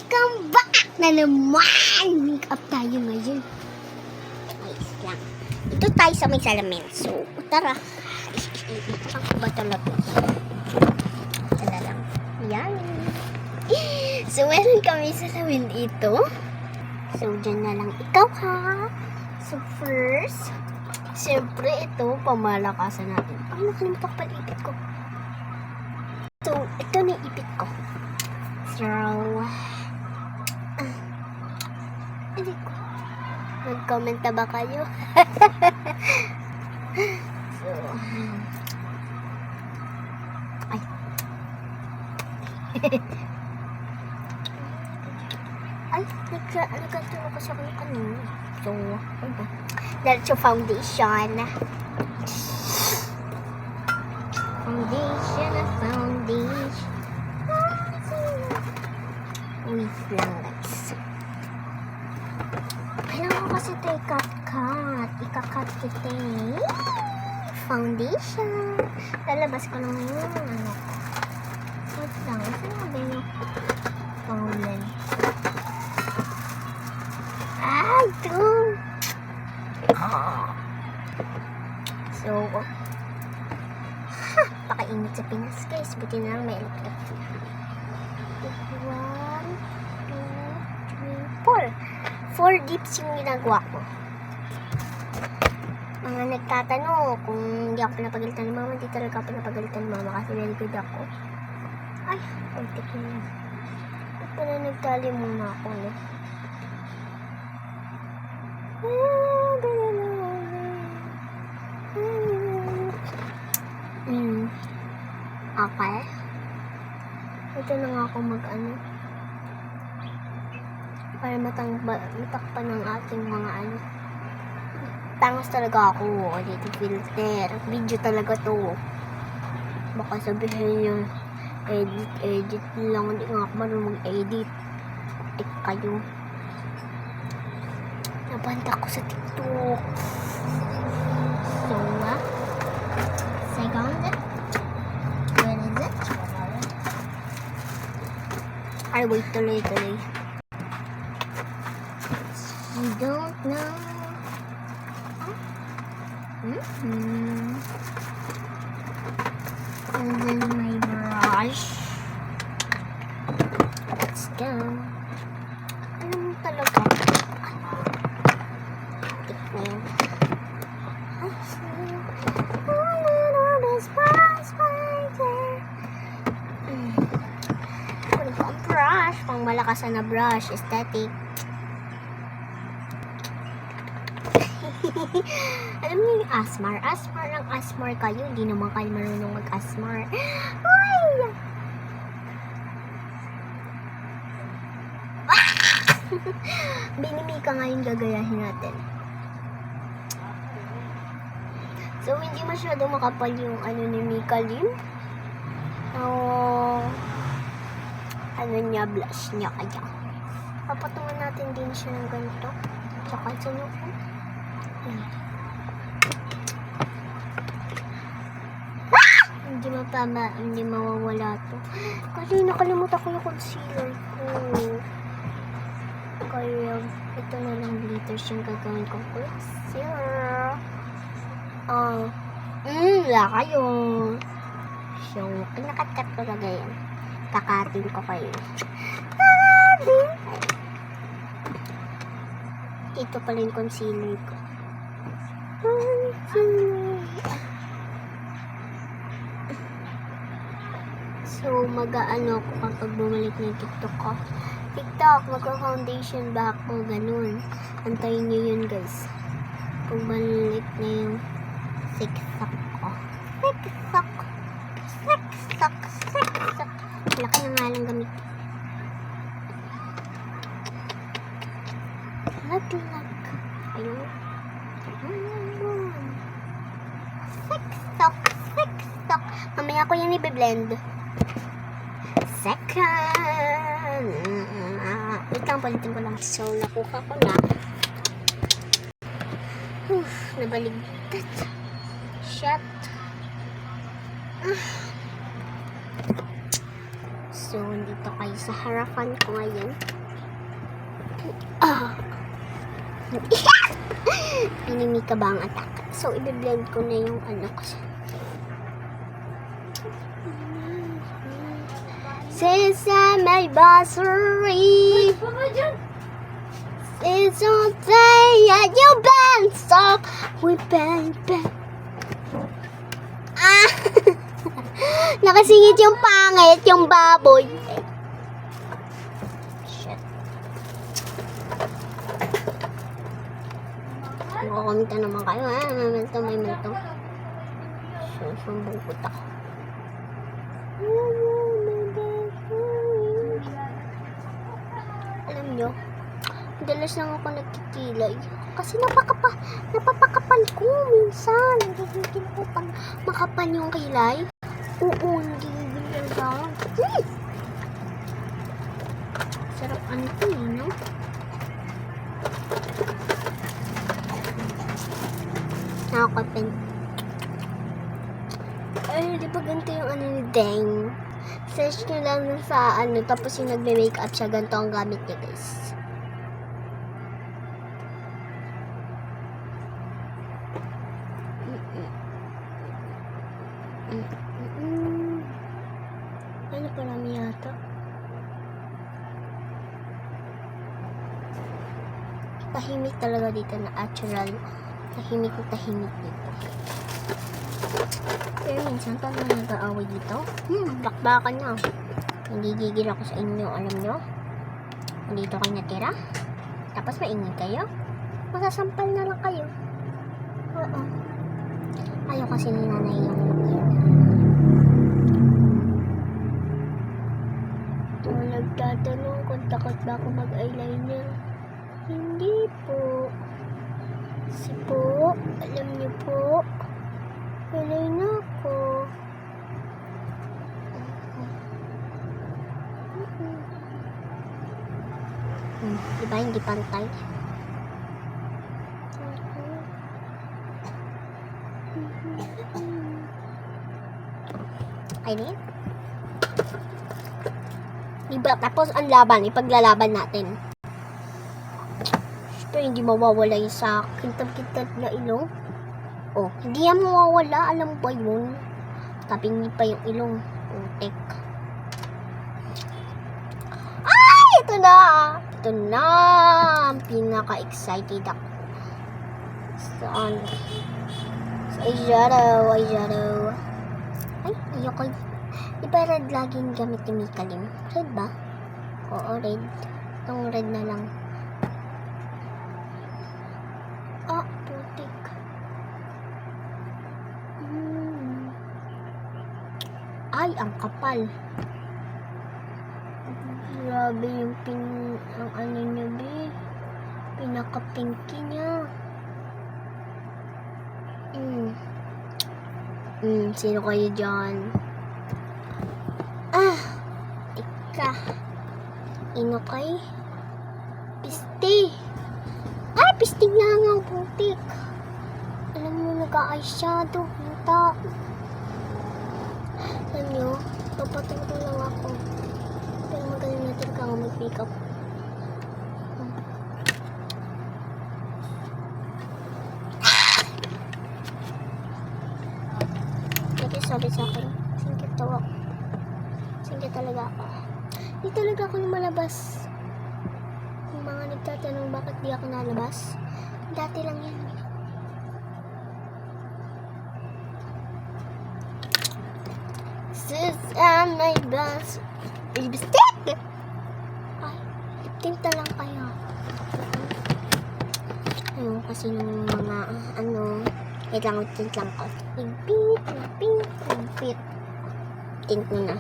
Welcome back na naman! Make up tayo ngayon. Ayos lang. Ito tayo sa may salamin. So, tara. Ako ba talaga? Tara lang. Yan. So, meron kami salamin dito. So, dyan na lang ikaw ha. So, first, siyempre ito, pamalakasan natin. Nakalimutan ko pala ipit ko. So, ito na yung ipit ko. So, hindi ko. Mag-comment na ba kayo? So, ay. Ay, nagkaturo kasi ako ng kanina. So, diretso foundation. Foundation. Wait lang guys. Kailangan ko kasi ito i-cut. Ika-cut kita eh. Foundation. Lalabas ko lang yung ano. Wait lang. Saan nga ba yung fountain? Ah, ito. So, pakainit sa Pinas guys. Buti na lang may electric. 4 dips yung ginagawa ko. Mga nagtatanong kung hindi ako pinapagalitan ni mama, hindi talaga ako pinapagalitan ni mama kasi very good ako. Ay, kontik na yan. Ba't pala nagtali muna ako, no? Okay. Ito na nga ako mag-ano. Para matakpan ng ating mga ano. Tangos talaga ako. Dito filter. Video talaga to. Baka sabihin nyo, edit lang. Hindi nga ako marunong mag-edit. Tik kayo. Nabanta ko sa TikTok. So, second. Where is it? Ay, wait, tuloy. You don't know. And then my brush. Let's go. Alam mo talaga. Tik na yan. I see a little bit spice right there. Kunin ko ang brush. Pang malakasan na brush. Aesthetic. Alam niyo yung asmar? Asmar kayo. Hindi naman kayo marunong mag-asmar. Ay! Binimika nga yung gagayahin natin. So, hindi masyado makapal yung ano ni Mika Lim. Ano niya, blush niya kaya. Papatungan natin din siya ng ganito. Tsaka sa nuko. Hindi mawawala to. Kasi nakalimutan ko yung concealer ko. Kaya ito na lang glitters yung gagawin ko. Concealer. Wala kayo. So, pinakat-cut ko talaga yan. Kakatin ko kayo. Ito pala yung concealer ko. So, mag-ano ako kapag bumalik na yung TikTok ko. TikTok, magka-foundation ba ako, ganun. Antayin nyo yun, guys. Pag balik na yung siksak ko. Siksak. Laki na nga lang gamit. Lag. Ayun. Siksak. Mamaya ko yan i-blend. Second. Wait lang, palitin ko lang. So, nakuha ko na. Nabaligtad. Shot. So, hindi dito kayo sa harapan ko ngayon. Ah. Enemy ka ba ang attack? So, i-blend ko na yung ano kasi. Sesame Basuri. It's all day and you been so we bang. Ah! Nakasingit yung pangit, yung baboy. Shit. Makakomita naman kayo, ha? May multo. Susumbong puta ko. Alam nyo, dalas lang ako nagkikilay. Kasi napapakapal ko minsan. Nagigil ko pag makapal yung kilay. Oo, nagigil lang. Sarap ano ito no? Nakakapin. Ay, di ba ganito yung ano ni Deng? Search nyo lang sa ano, tapos yung nagme-makeup siya, ganito ang gamit niya, guys. Ano pa namin yata? Tahimik talaga dito na natural. Tahimik na tahimik dito. Pero minsan pag nag-aaway dito, bakbakan na. Hindi gigil ako sa inyo, alam nyo? Dito kayo natira. Tapos maingay kayo. Masasampal na lang kayo. Oo. Ayaw kasi ni nanay yung nagtatanong kung takot ba ako mag-eyeliner. Hindi po. Kasi po, alam niyo po, walay na ako. Diba hindi pantay? Ayun. Diba? Tapos ang laban, ipaglalaban natin. Ito, hindi mawawala yung sa kintab-kintab na ilong. Oh, hindi yan mawawala. Alam mo ba yun? Taping pa yung ilong. Putek. Ay! Ito na! Ito na! Pinaka-excited ako. Saan? Sa eyeshadow. Ay, ayoko. Diba red laging gamit ni Mikalim? Red ba? Oo, red. Itong red na lang. Ah, putik. Ay, ang kapal. Grabe yung ang ano niya, be. Pinaka-pinky niya. Sino kayo dyan? Ah, tika. Ino kay? Pisti. Ay, pistig na nga ang putik. Alam mo, nag-eyeshadow. Hinta. Alam nyo, papaturo lang ako. Pero magaling na talaga ako mag-makeup. Sabi sa akin, singkit tawa. Singkit talaga ako. Di talaga ako lumalabas. Yung mga nagtatanong bakit di ako nalabas, dati lang yan. Sis and my best baby stick! Ay, lip tint na lang kayo. Ayun, kasi nung mga wait lang, tint lang ko. Pink. Tint mo na.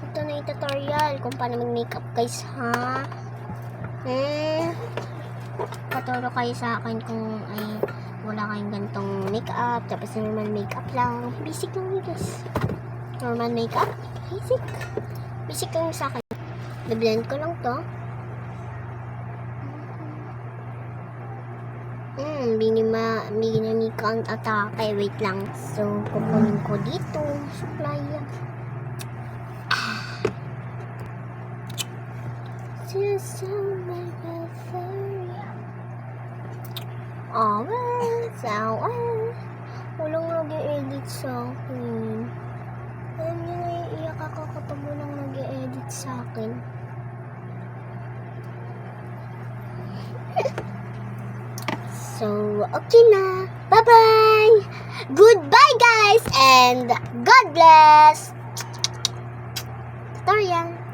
Ito na yung tutorial kung paano mag-makeup, guys, ha? Paturo kayo sa akin kung wala kayong gantong makeup, tapos normal makeup lang. Basic lang yun, guys. Normal makeup, basic lang sa akin. I-blend ko lang to. Mika ang atake. Wait lang. So, kukunin ko dito. Supply yan. Walang nag-e-edit sa akin. Alam niyo, naiiyak ako kapag walang nag-e-edit sa akin. So, okay na. Bye-bye! Goodbye, guys! And God bless! Victoria!